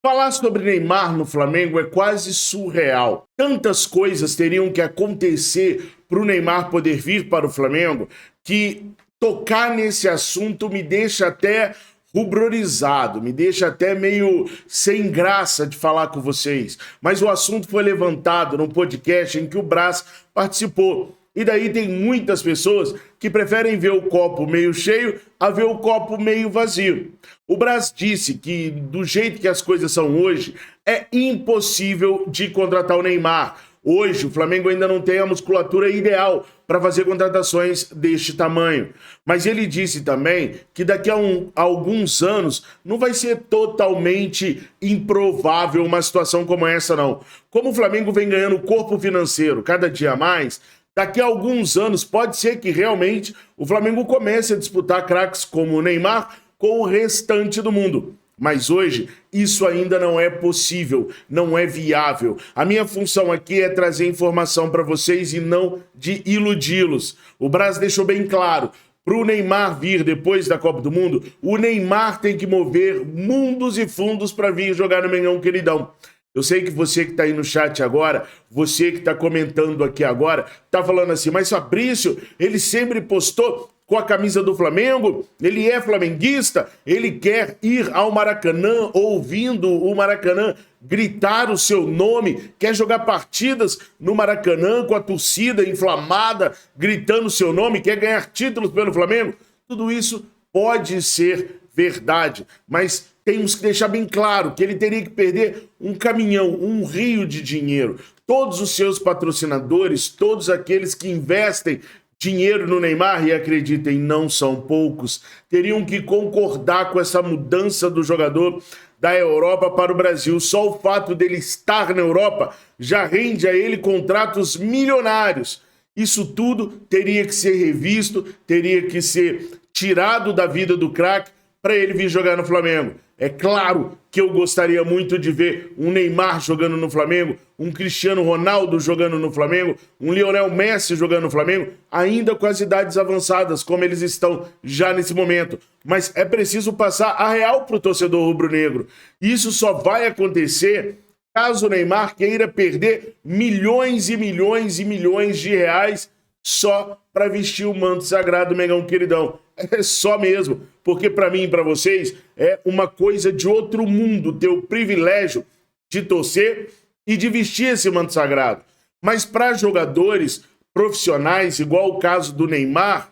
Falar sobre Neymar no Flamengo é quase surreal. Tantas coisas teriam que acontecer para o Neymar poder vir para o Flamengo que tocar nesse assunto me deixa até rubrorizado, me deixa até meio sem graça de falar com vocês. Mas o assunto foi levantado num podcast em que o Brás participou. E daí tem muitas pessoas que preferem ver o copo meio cheio a ver o copo meio vazio. O Brás disse que, do jeito que as coisas são hoje, é impossível de contratar o Neymar. Hoje, o Flamengo ainda não tem a musculatura ideal para fazer contratações deste tamanho. Mas ele disse também que daqui a alguns anos não vai ser totalmente improvável uma situação como essa, não. Como o Flamengo vem ganhando corpo financeiro cada dia mais, daqui a alguns anos pode ser que realmente o Flamengo comece a disputar craques como o Neymar com o restante do mundo. Mas hoje isso ainda não é possível, não é viável. A minha função aqui é trazer informação para vocês e não de iludi-los. O Brás deixou bem claro, para o Neymar vir depois da Copa do Mundo, o Neymar tem que mover mundos e fundos para vir jogar no Mengão Queridão. Eu sei que você que está aí no chat agora, você que está comentando aqui agora, está falando assim, mas Fabrício, ele sempre postou com a camisa do Flamengo, ele é flamenguista, ele quer ir ao Maracanã, ouvindo o Maracanã gritar o seu nome, quer jogar partidas no Maracanã com a torcida inflamada, gritando o seu nome, quer ganhar títulos pelo Flamengo. Tudo isso pode ser verdade, mas temos que deixar bem claro que ele teria que perder um caminhão, um rio de dinheiro. Todos os seus patrocinadores, todos aqueles que investem dinheiro no Neymar, e acreditem, não são poucos, teriam que concordar com essa mudança do jogador da Europa para o Brasil. Só o fato dele estar na Europa já rende a ele contratos milionários. Isso tudo teria que ser revisto, teria que ser tirado da vida do craque para ele vir jogar no Flamengo. É claro que eu gostaria muito de ver um Neymar jogando no Flamengo, um Cristiano Ronaldo jogando no Flamengo, um Lionel Messi jogando no Flamengo, ainda com as idades avançadas, como eles estão já nesse momento. Mas é preciso passar a real para o torcedor rubro-negro. Isso só vai acontecer caso o Neymar queira perder milhões e milhões e milhões de reais só para vestir o manto sagrado Mengão Queridão. É só mesmo, porque para mim e para vocês é uma coisa de outro mundo ter o privilégio de torcer e de vestir esse manto sagrado. Mas para jogadores profissionais, igual o caso do Neymar,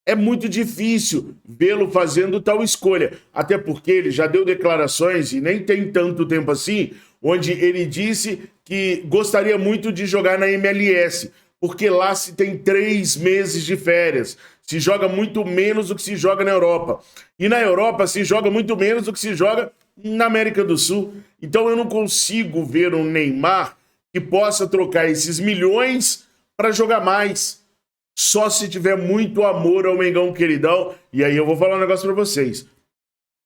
é muito difícil vê-lo fazendo tal escolha. Até porque ele já deu declarações, e nem tem tanto tempo assim, onde ele disse que gostaria muito de jogar na MLS, porque lá se tem 3 meses de férias. Se joga muito menos do que se joga na Europa. E na Europa se joga muito menos do que se joga na América do Sul. Então eu não consigo ver um Neymar que possa trocar esses milhões para jogar mais. Só se tiver muito amor ao Mengão Queridão. E aí eu vou falar um negócio para vocês.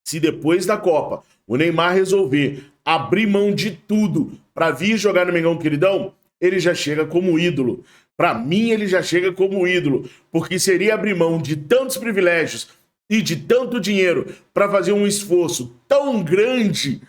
Se depois da Copa o Neymar resolver abrir mão de tudo para vir jogar no Mengão Queridão, ele já chega como ídolo. Para mim, ele já chega como ídolo, porque seria abrir mão de tantos privilégios e de tanto dinheiro para fazer um esforço tão grande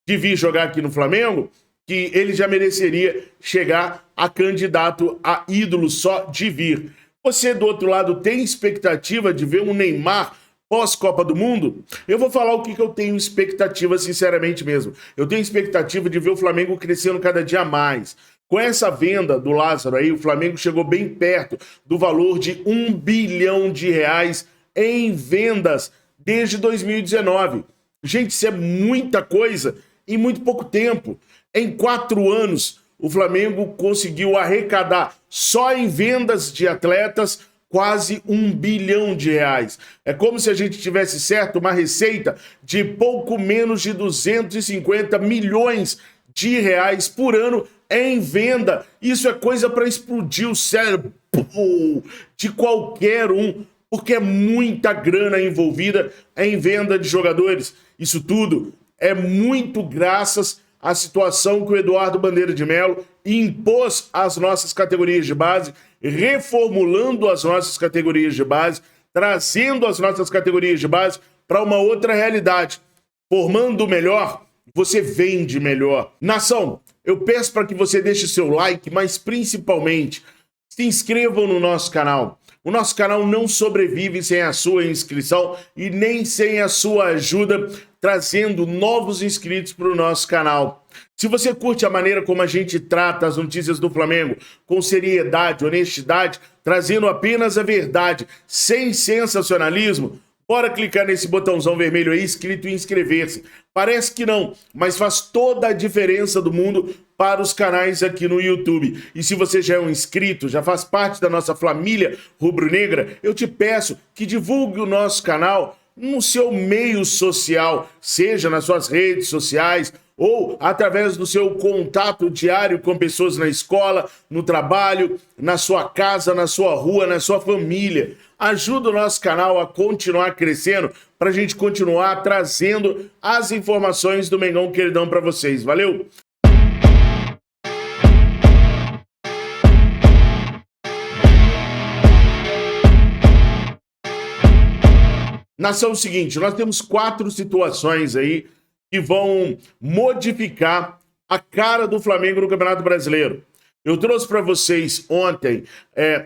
de vir jogar aqui no Flamengo, que ele já mereceria chegar a candidato a ídolo só de vir. Você, do outro lado, tem expectativa de ver um Neymar pós-Copa do Mundo? Eu vou falar o que eu tenho expectativa, sinceramente mesmo. Eu tenho expectativa de ver o Flamengo crescendo cada dia mais. Com essa venda do Lázaro aí, o Flamengo chegou bem perto do valor de R$1 bilhão em vendas desde 2019. Gente, isso é muita coisa em muito pouco tempo. Em 4 anos, o Flamengo conseguiu arrecadar só em vendas de atletas quase R$1 bilhão. É como se a gente tivesse certo uma receita de pouco menos de 250 milhões de reais por ano em venda. Isso é coisa para explodir o cérebro de qualquer um, porque é muita grana envolvida em venda de jogadores. Isso tudo é muito graças à situação que o Eduardo Bandeira de Melo impôs às nossas categorias de base, reformulando as nossas categorias de base, trazendo as nossas categorias de base para uma outra realidade, formando o melhor você vende melhor. Nação, eu peço para que você deixe seu like, mas principalmente se inscrevam no nosso canal. O nosso canal não sobrevive sem a sua inscrição e nem sem a sua ajuda, trazendo novos inscritos para o nosso canal. Se você curte a maneira como a gente trata as notícias do Flamengo, com seriedade, honestidade, trazendo apenas a verdade, sem sensacionalismo, bora clicar nesse botãozão vermelho aí escrito inscrever-se. Parece que não, mas faz toda a diferença do mundo para os canais aqui no YouTube. E se você já é um inscrito, já faz parte da nossa família rubro-negra, eu te peço que divulgue o nosso canal no seu meio social, seja nas suas redes sociais ou através do seu contato diário com pessoas na escola, no trabalho, na sua casa, na sua rua, na sua família. Ajuda o nosso canal a continuar crescendo para a gente continuar trazendo as informações do Mengão Queridão para vocês. Valeu? Nação, é o seguinte, nós temos 4 situações aí que vão modificar a cara do Flamengo no Campeonato Brasileiro. Eu trouxe para vocês ontem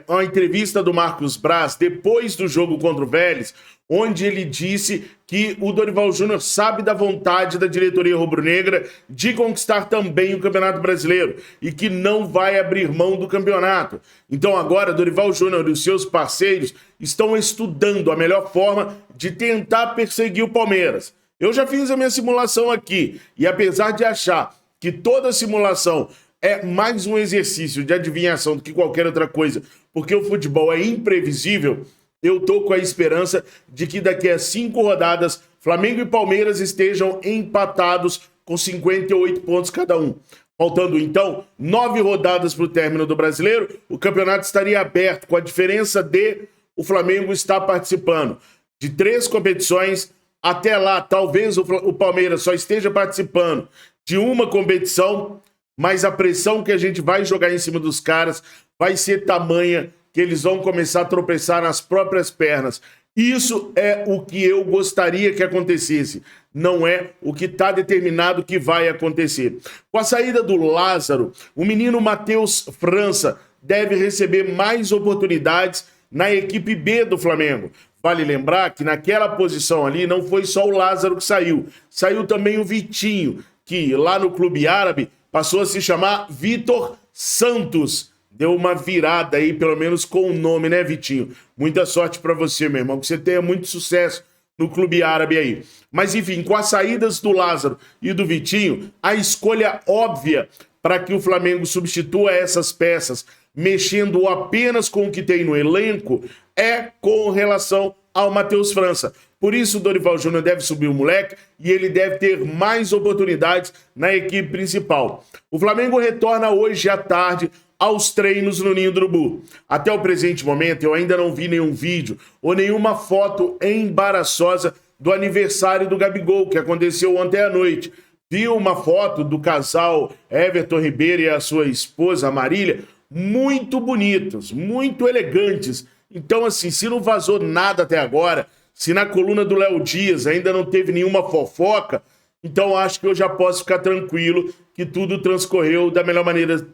uma entrevista do Marcos Braz, depois do jogo contra o Vélez, onde ele disse que o Dorival Júnior sabe da vontade da diretoria rubro-negra de conquistar também o Campeonato Brasileiro e que não vai abrir mão do campeonato. Então agora Dorival Júnior e os seus parceiros estão estudando a melhor forma de tentar perseguir o Palmeiras. Eu já fiz a minha simulação aqui e apesar de achar que toda simulação é mais um exercício de adivinhação do que qualquer outra coisa, porque o futebol é imprevisível, eu tô com a esperança de que daqui a 5 rodadas, Flamengo e Palmeiras estejam empatados com 58 pontos cada um. Faltando, então, 9 rodadas para o término do Brasileiro, o campeonato estaria aberto, com a diferença de o Flamengo estar participando de 3 competições. Até lá, talvez o Palmeiras só esteja participando de uma competição, mas a pressão que a gente vai jogar em cima dos caras vai ser tamanha que eles vão começar a tropeçar nas próprias pernas. Isso é o que eu gostaria que acontecesse, não é o que está determinado que vai acontecer. Com a saída do Lázaro, o menino Matheus França deve receber mais oportunidades na equipe B do Flamengo. Vale lembrar que naquela posição ali não foi só o Lázaro que saiu, saiu também o Vitinho, que lá no clube árabe passou a se chamar Vitor Santos. Deu uma virada aí, pelo menos com o nome, né, Vitinho? Muita sorte pra você, meu irmão, que você tenha muito sucesso no clube árabe aí. Mas, enfim, com as saídas do Lázaro e do Vitinho, a escolha óbvia para que o Flamengo substitua essas peças, mexendo apenas com o que tem no elenco, é com relação ao Matheus França. Por isso o Dorival Júnior deve subir o moleque e ele deve ter mais oportunidades na equipe principal. O Flamengo retorna hoje à tarde aos treinos no Ninho do Urubu. Até o presente momento eu ainda não vi nenhum vídeo ou nenhuma foto embaraçosa do aniversário do Gabigol, que aconteceu ontem à noite. Vi uma foto do casal Everton Ribeiro e a sua esposa Marília, muito bonitos, muito elegantes. Então, assim, se não vazou nada até agora, se na coluna do Léo Dias ainda não teve nenhuma fofoca, então acho que eu já posso ficar tranquilo que tudo transcorreu da melhor maneira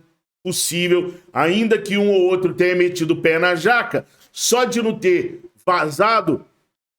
possível, ainda que um ou outro tenha metido o pé na jaca. Só de não ter vazado,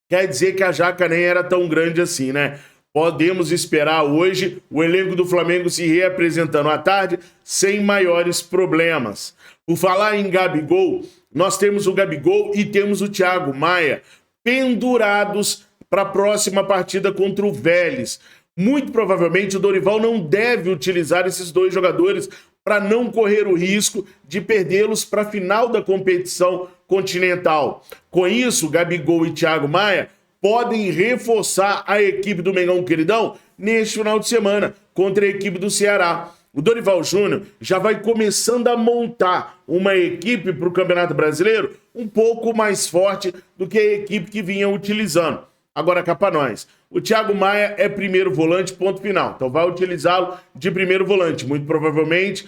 quer dizer que a jaca nem era tão grande assim, né? Podemos esperar hoje o elenco do Flamengo se reapresentando à tarde sem maiores problemas. Por falar em Gabigol, nós temos o Gabigol e temos o Thiago Maia pendurados para a próxima partida contra o Vélez. Muito provavelmente o Dorival não deve utilizar esses 2 jogadores para não correr o risco de perdê-los para a final da competição continental. Com isso, Gabigol e Thiago Maia podem reforçar a equipe do Mengão Queridão neste final de semana contra a equipe do Ceará. O Dorival Júnior já vai começando a montar uma equipe para o Campeonato Brasileiro um pouco mais forte do que a equipe que vinha utilizando. Agora cá para nós. O Thiago Maia é primeiro volante, ponto final. Então vai utilizá-lo de primeiro volante. Muito provavelmente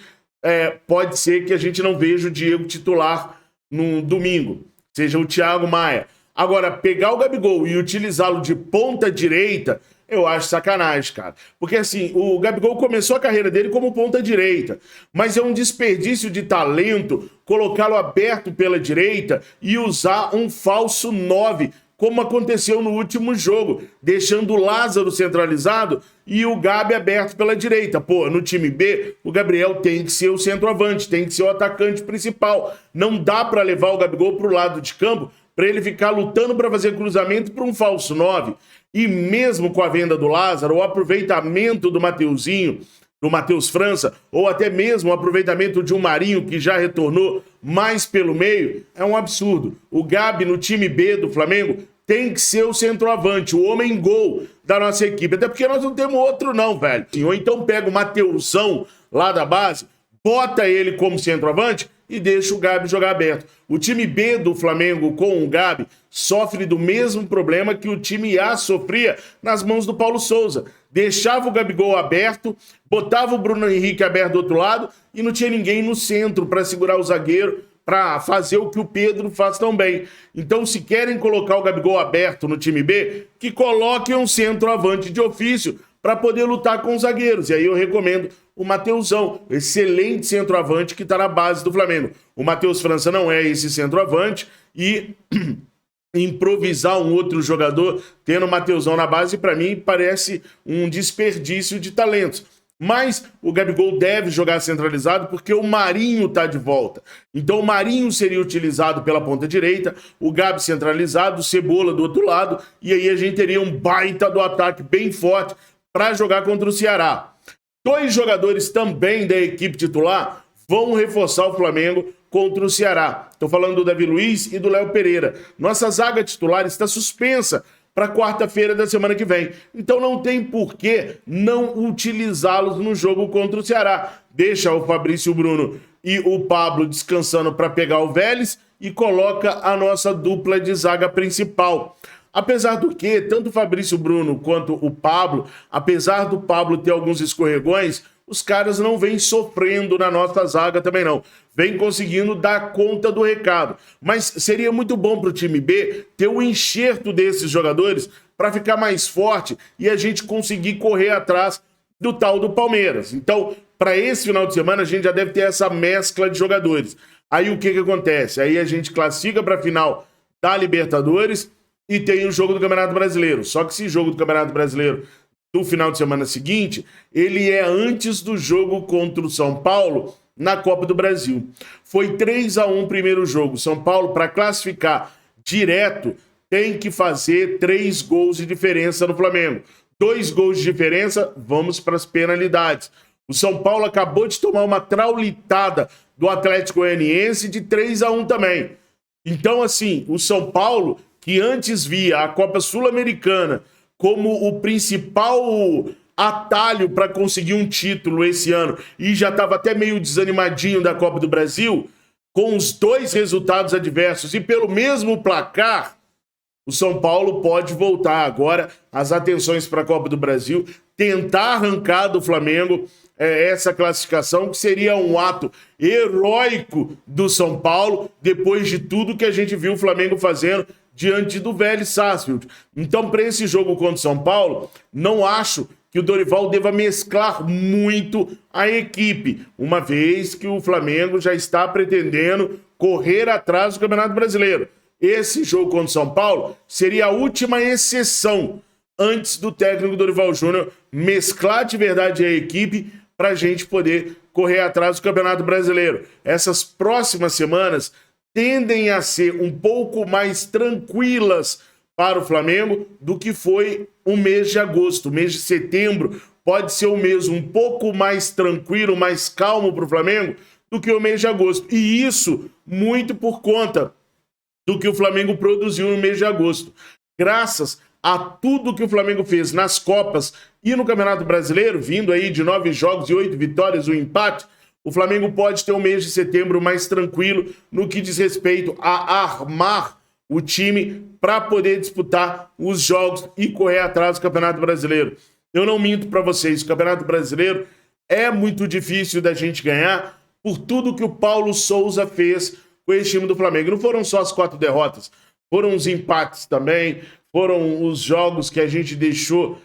pode ser que a gente não veja o Diego titular no domingo. Seja o Thiago Maia. Agora, pegar o Gabigol e utilizá-lo de ponta direita eu acho sacanagem, cara. Porque assim, o Gabigol começou a carreira dele como ponta direita, mas é um desperdício de talento colocá-lo aberto pela direita e usar um falso 9, como aconteceu no último jogo, deixando o Lázaro centralizado e o Gabi aberto pela direita. Pô, no time B, o Gabriel tem que ser o centroavante, tem que ser o atacante principal. Não dá para levar o Gabigol pro lado de campo para ele ficar lutando para fazer cruzamento para um falso 9. E mesmo com a venda do Lázaro, o aproveitamento do Mateuzinho, do Matheus França, ou até mesmo o aproveitamento de um Marinho que já retornou mais pelo meio, é um absurdo. O Gabi no time B do Flamengo tem que ser o centroavante, o homem-gol da nossa equipe. Até porque nós não temos outro não, velho. Ou então pega o Mateusão lá da base, bota ele como centroavante e deixa o Gabi jogar aberto. O time B do Flamengo com o Gabi sofre do mesmo problema que o time A sofria nas mãos do Paulo Souza. Deixava o Gabigol aberto, botava o Bruno Henrique aberto do outro lado e não tinha ninguém no centro para segurar o zagueiro, para fazer o que o Pedro faz tão bem. Então, se querem colocar o Gabigol aberto no time B, que coloquem um centroavante de ofício para poder lutar com os zagueiros. E aí eu recomendo o Mateusão, excelente centroavante que está na base do Flamengo. O Matheus França não é esse centroavante e improvisar um outro jogador tendo o Mateusão na base, para mim, parece um desperdício de talentos. Mas o Gabigol deve jogar centralizado porque o Marinho tá de volta. Então o Marinho seria utilizado pela ponta direita, o Gabi centralizado, o Cebola do outro lado, e aí a gente teria um baita do ataque bem forte para jogar contra o Ceará. Dois jogadores também da equipe titular vão reforçar o Flamengo contra o Ceará. Estou falando do Davi Luiz e do Léo Pereira. Nossa zaga titular está suspensa para quarta-feira da semana que vem. Então não tem por que não utilizá-los no jogo contra o Ceará. Deixa o Fabrício Bruno e o Pablo descansando para pegar o Vélez e coloca a nossa dupla de zaga principal. Apesar do que, tanto o Fabrício Bruno quanto o Pablo, apesar do Pablo ter alguns escorregões, os caras não vêm sofrendo na nossa zaga também não. Vêm conseguindo dar conta do recado. Mas seria muito bom para o time B ter o enxerto desses jogadores para ficar mais forte e a gente conseguir correr atrás do tal do Palmeiras. Então, para esse final de semana, a gente já deve ter essa mescla de jogadores. Aí o que acontece? Aí a gente classifica para a final da Libertadores e tem o jogo do Campeonato Brasileiro. Só que esse jogo do Campeonato Brasileiro do final de semana seguinte, ele é antes do jogo contra o São Paulo na Copa do Brasil. Foi 3-1 o primeiro jogo. São Paulo, para classificar direto, tem que fazer 3 gols de diferença no Flamengo. 2 gols de diferença, vamos para as penalidades. O São Paulo acabou de tomar uma traulitada do Atlético Goianiense de 3-1 também. Então, assim, o São Paulo, que antes via a Copa Sul-Americana como o principal atalho para conseguir um título esse ano e já estava até meio desanimadinho da Copa do Brasil, com os 2 resultados adversos e pelo mesmo placar, o São Paulo pode voltar agora as atenções para a Copa do Brasil, tentar arrancar do Flamengo essa classificação, que seria um ato heróico do São Paulo, depois de tudo que a gente viu o Flamengo fazendo diante do Vélez Sarsfield. Então, para esse jogo contra o São Paulo, não acho que o Dorival deva mesclar muito a equipe, uma vez que o Flamengo já está pretendendo correr atrás do Campeonato Brasileiro. Esse jogo contra o São Paulo seria a última exceção antes do técnico Dorival Júnior mesclar de verdade a equipe para a gente poder correr atrás do Campeonato Brasileiro. Essas próximas semanas tendem a ser um pouco mais tranquilas para o Flamengo do que foi o mês de agosto. O mês de setembro pode ser um mês um pouco mais tranquilo, mais calmo para o Flamengo do que o mês de agosto. E isso muito por conta do que o Flamengo produziu no mês de agosto. Graças a tudo que o Flamengo fez nas Copas e no Campeonato Brasileiro, vindo aí de 9 jogos e 8 vitórias, um empate, o Flamengo pode ter um mês de setembro mais tranquilo no que diz respeito a armar o time para poder disputar os jogos e correr atrás do Campeonato Brasileiro. Eu não minto para vocês, o Campeonato Brasileiro é muito difícil da gente ganhar por tudo que o Paulo Souza fez com esse time do Flamengo. Não foram só as 4 derrotas, foram os empates também, foram os jogos que a gente deixou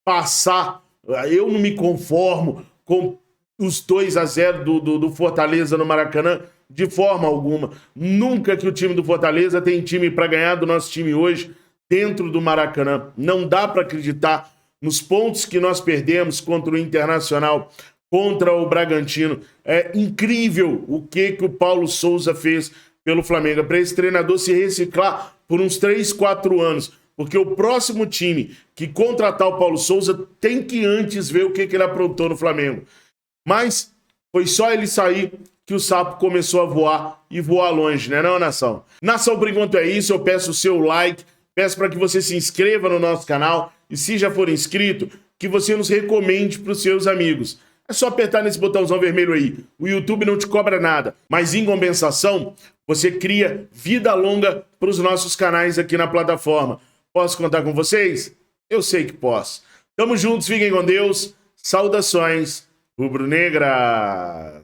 passar. Eu não me conformo com os 2-0 do Fortaleza no Maracanã, de forma alguma. Nunca que o time do Fortaleza tem time para ganhar do nosso time hoje dentro do Maracanã. Não dá para acreditar nos pontos que nós perdemos contra o Internacional, contra o Bragantino. É incrível o que o Paulo Souza fez pelo Flamengo. Para esse treinador se reciclar por uns 3, 4 anos. Porque o próximo time que contratar o Paulo Souza tem que antes ver o que ele aprontou no Flamengo. Mas foi só ele sair que o sapo começou a voar e voar longe, né não, nação? Nação, por enquanto é isso. Eu peço o seu like, peço para que você se inscreva no nosso canal e, se já for inscrito, que você nos recomende para os seus amigos. É só apertar nesse botãozão vermelho aí. O YouTube não te cobra nada, mas em compensação, você cria vida longa para os nossos canais aqui na plataforma. Posso contar com vocês? Eu sei que posso. Tamo juntos, fiquem com Deus. Saudações rubro-negras.